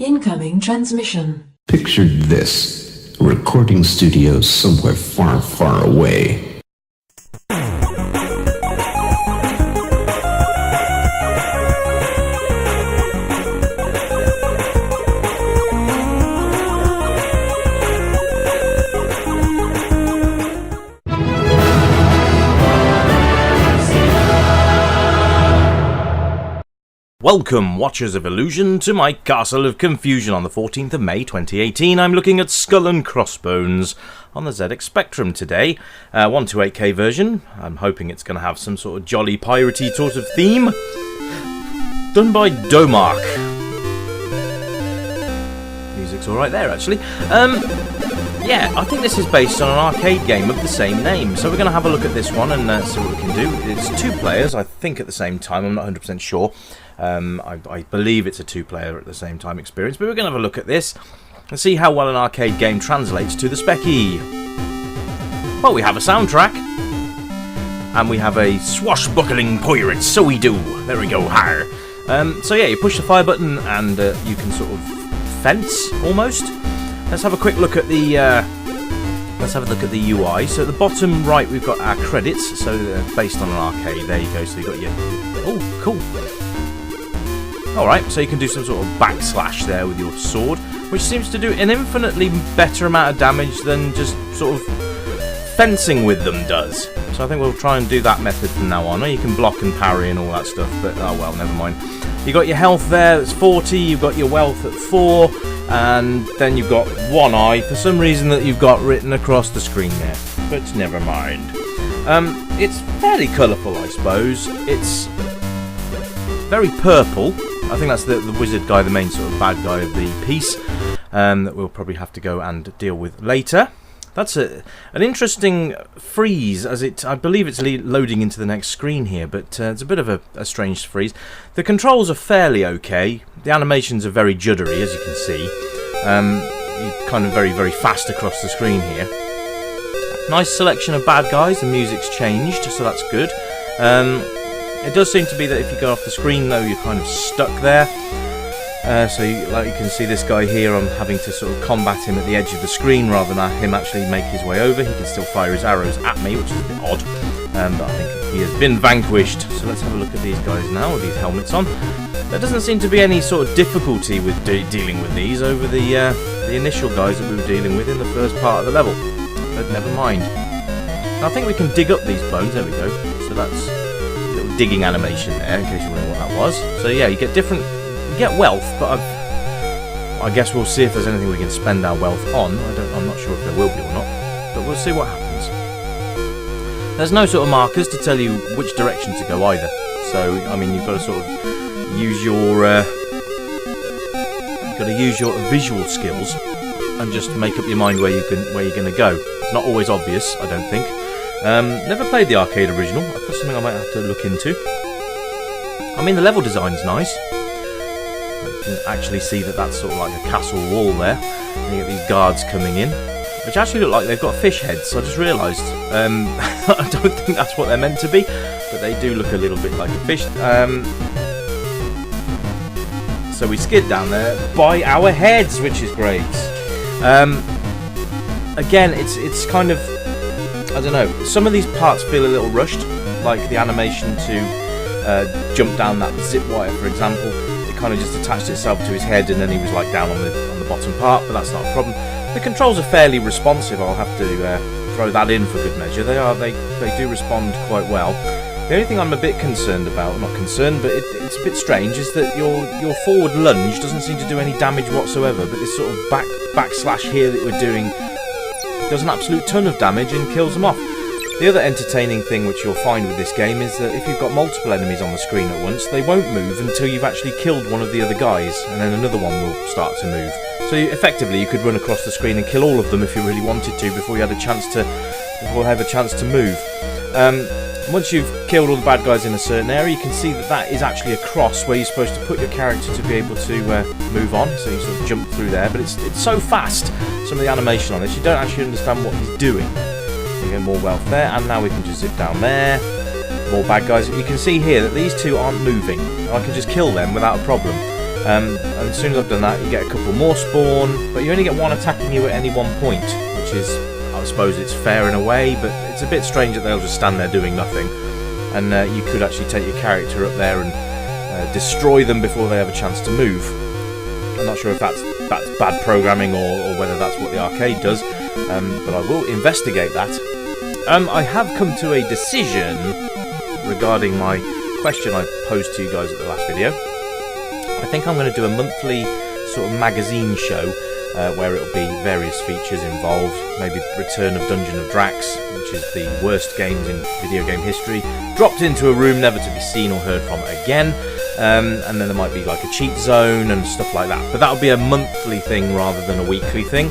Incoming transmission. Picture this. A recording studio somewhere far, far away. Welcome, Watchers of Illusion, to my Castle of Confusion on the 14th of May 2018. I'm looking at Skull Crossbones on the ZX Spectrum today. 128K version. I'm hoping it's going to have some sort of jolly piratey sort of theme. Done by Domark. Music's alright there, actually. Yeah, I think this is based on an arcade game of the same name. So we're going to have a look at this one and see what we can do. It's two players, I think, at the same time. I'm not 100% sure. I believe it's a two-player at the same time experience, but we're going to have a look at this and see how well an arcade game translates to the Specky. Well, we have a soundtrack, and we have a swashbuckling pirate, so we do. There we go, har. So yeah, you push the fire button, and you can sort of fence, almost. Let's have a quick look at the UI. So at the bottom right, we've got our credits, so based on an arcade. There you go, so you've got your... Oh, cool. Alright, so you can do some sort of backslash there with your sword, which seems to do an infinitely better amount of damage than just sort of fencing with them does. So I think we'll try and do that method from now on. You can block and parry and all that stuff, but oh well, never mind. You've got your health there, that's 40, you've got your wealth at 4, and then you've got one eye, for some reason that you've got written across the screen there, but never mind. It's fairly colourful, I suppose. It's very purple. I think that's the wizard guy, the main sort of bad guy of the piece, that we'll probably have to go and deal with later. That's an interesting freeze, as I believe it's loading into the next screen here, but it's a bit of a strange freeze. The controls are fairly okay. The animations are very juddery, as you can see. You're kind of very, very fast across the screen here. Nice selection of bad guys. The music's changed, so that's good. It does seem to be that if you go off the screen, though, you're kind of stuck there. So like you can see this guy here, I'm having to sort of combat him at the edge of the screen rather than him actually make his way over. He can still fire his arrows at me, which is a bit odd, but I think he has been vanquished. So let's have a look at these guys now with these helmets on. There doesn't seem to be any sort of difficulty with dealing with these over the initial guys that we were dealing with in the first part of the level, but never mind. I think we can dig up these bones. There we go. So that's a little digging animation there, in case you're wondering what that was. So yeah, you get different... You get wealth, but I guess we'll see if there's anything we can spend our wealth on. I'm not sure if there will be or not, but we'll see what happens. There's no sort of markers to tell you which direction to go either. So I mean, you've got to sort of use your visual skills and just make up your mind where you're going to go. It's not always obvious, I don't think. Never played the arcade original. That's something I might have to look into. I mean, the level design's nice. You can actually see that that's sort of like a castle wall there. And you get these guards coming in, which actually look like they've got fish heads. I just realised. I don't think that's what they're meant to be, but they do look a little bit like a fish. So we skid down there by our heads, which is great. Again, it's kind of, I don't know. Some of these parts feel a little rushed, like the animation to jump down that zip wire, for example. Kind of just attached itself to his head, and then he was like down on the bottom part, but that's not a problem. The controls are fairly responsive. I'll have to throw that in for good measure. They do respond quite well. The only thing I'm a bit concerned about, not concerned, but it's a bit strange, is that your forward lunge doesn't seem to do any damage whatsoever, but this sort of backslash here that we're doing does an absolute ton of damage and kills them off. The other entertaining thing which you'll find with this game is that if you've got multiple enemies on the screen at once, they won't move until you've actually killed one of the other guys, and then another one will start to move. So effectively you could run across the screen and kill all of them if you really wanted to before you had a chance to move. Once you've killed all the bad guys in a certain area, you can see that is actually a cross where you're supposed to put your character to be able to move on, so you sort of jump through there, but it's so fast, some of the animation on this, you don't actually understand what he's doing. We get more wealth there, and now we can just zip down there. More bad guys. You can see here that these two aren't moving. I can just kill them without a problem. And as soon as I've done that, you get a couple more spawn, but you only get one attacking you at any one point, which is, I suppose it's fair in a way, but it's a bit strange that they'll just stand there doing nothing. And you could actually take your character up there and destroy them before they have a chance to move. I'm not sure if that's bad programming or whether that's what the arcade does, but I will investigate that. I have come to a decision regarding my question I posed to you guys at the last video. I think I'm going to do a monthly sort of magazine show where it'll be various features involved, maybe Return of Dungeon of Drax, which is the worst games in video game history, dropped into a room never to be seen or heard from again, and then there might be like a cheat zone and stuff like that, but that'll be a monthly thing rather than a weekly thing.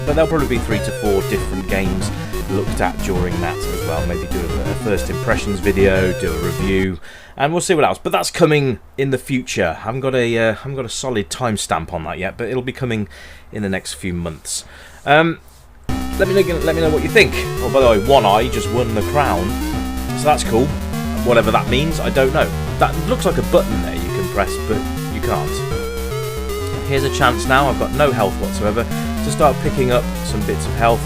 But there'll probably be 3 to 4 different games looked at during that as well. Maybe do a first impressions video, do a review, and we'll see what else. But that's coming in the future. I haven't got a solid timestamp on that yet, but it'll be coming in the next few months. Let me know what you think. Oh, by the way, One Eye just won the crown, so that's cool. Whatever that means, I don't know. That looks like a button there you can press, but you can't. Here's a chance now. I've got no health whatsoever to start picking up some bits of health.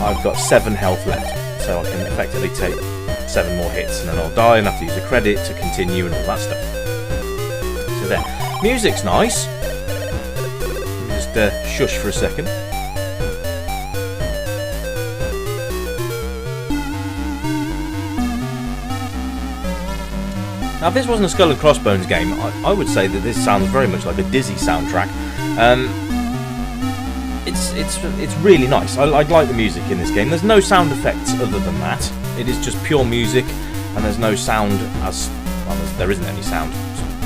I've got 7 health left, so I can effectively take 7 more hits and then I'll die and have to use a credit to continue and all that stuff. So there. Music's nice. Let me just shush for a second. Now, if this wasn't a Skull and Crossbones game, I would say that this sounds very much like a Dizzy soundtrack. It's really nice. I like the music in this game. There's no sound effects other than that. It is just pure music, and there's no sound as well as there isn't any sound.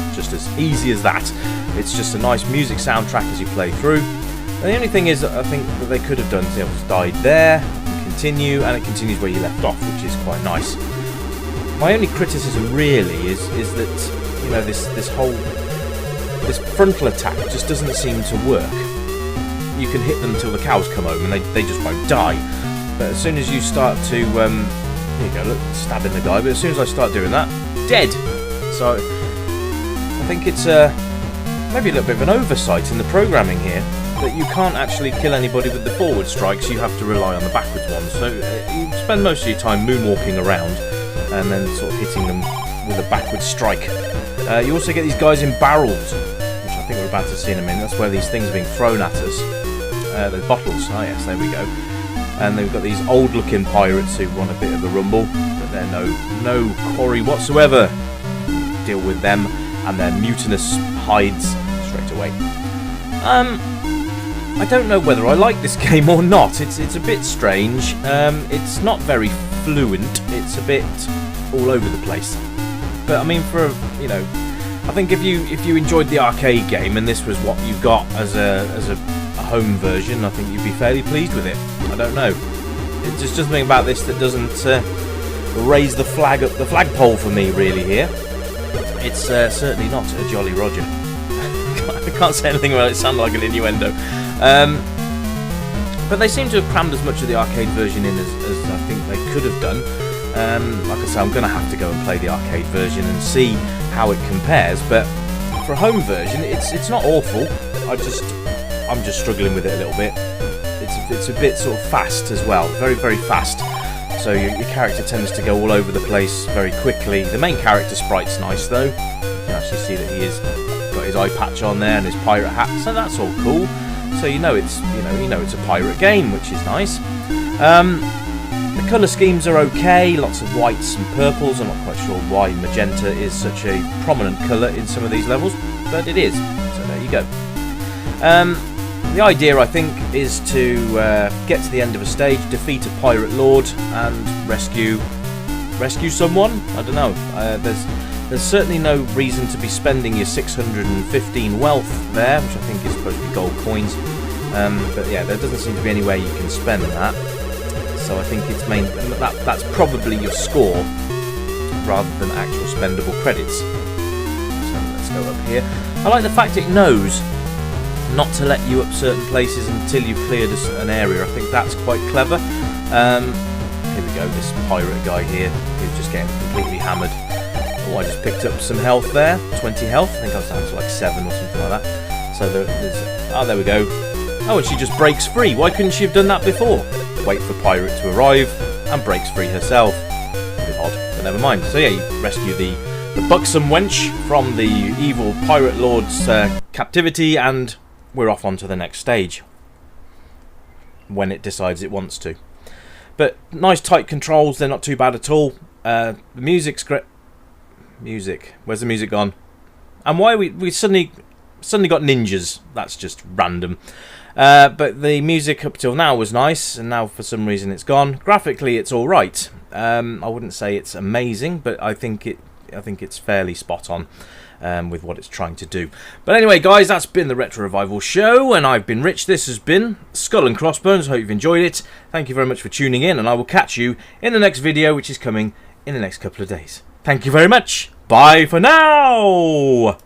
It's just as easy as that. It's just a nice music soundtrack as you play through. And the only thing is, I think that they could have done is it died there, continue, and it continues where you left off, which is quite nice. My only criticism really is that, you know, this frontal attack just doesn't seem to work. You can hit them until the cows come home and they just won't die. But as soon as you start to, here you go, look, stabbing the guy, but as soon as I start doing that, dead. So I think it's maybe a little bit of an oversight in the programming here, that you can't actually kill anybody with the forward strikes, you have to rely on the backwards ones. So you spend most of your time moonwalking around and then sort of hitting them with a backward strike. You also get these guys in barrels, which I think we're about to see in a minute. That's where these things are being thrown at us. There's bottles, oh yes, there we go. And they've got these old looking pirates who want a bit of a rumble, but they're no quarry whatsoever. Deal with them and their mutinous hides straight away. I don't know whether I like this game or not. It's a bit strange. It's not very fluent. It's a bit all over the place. But I mean, I think if you enjoyed the arcade game and this was what you got as a home version, I think you'd be fairly pleased with it. I don't know. It's just something about this that doesn't raise the flag up the flagpole for me really here. It's certainly not a Jolly Roger. I can't say anything about it. It sounded like an innuendo. But they seem to have crammed as much of the arcade version in as I think they could have done. Like I say, I'm going to have to go and play the arcade version and see how it compares. But for a home version, it's not awful. I'm just struggling with it a little bit. It's a bit sort of fast as well, very very fast. So your character tends to go all over the place very quickly. The main character sprite's nice though. You can actually see that he is got his eye patch on there and his pirate hat, so that's all cool. So you know it's a pirate game, which is nice. The colour schemes are okay, lots of whites and purples. I'm not quite sure why magenta is such a prominent colour in some of these levels, but it is. So there you go. The idea, I think, is to get to the end of a stage, defeat a pirate lord, and rescue someone. I don't know. There's certainly no reason to be spending your 615 wealth there, which I think is supposed to be gold coins. But yeah, there doesn't seem to be any way you can spend that. So I think that's probably your score rather than actual spendable credits. So let's go up here. I like the fact it knows not to let you up certain places until you've cleared an area. I think that's quite clever. Here we go, this pirate guy here who's just getting completely hammered. Oh, I just picked up some health there. 20 health. I think I was down to like 7 or something like that. So there's... Oh, there we go. Oh, and she just breaks free. Why couldn't she have done that before? Wait for Pirate to arrive and breaks free herself. A bit odd, but never mind. So yeah, you rescue the buxom wench from the evil pirate lord's captivity, and we're off on to the next stage when it decides it wants to. But nice tight controls, they're not too bad at all. The music's great. Music, where's the music gone? And why we suddenly got ninjas? That's just random. But the music up till now was nice, and now for some reason it's gone. Graphically, it's all right. I wouldn't say it's amazing, but I think it's fairly spot on with what it's trying to do. But anyway, guys, that's been the Retro Revival Show, and I've been Rich. This has been Skull and Crossbones. I hope you've enjoyed it. Thank you very much for tuning in, and I will catch you in the next video, which is coming in the next couple of days. Thank you very much. Bye for now.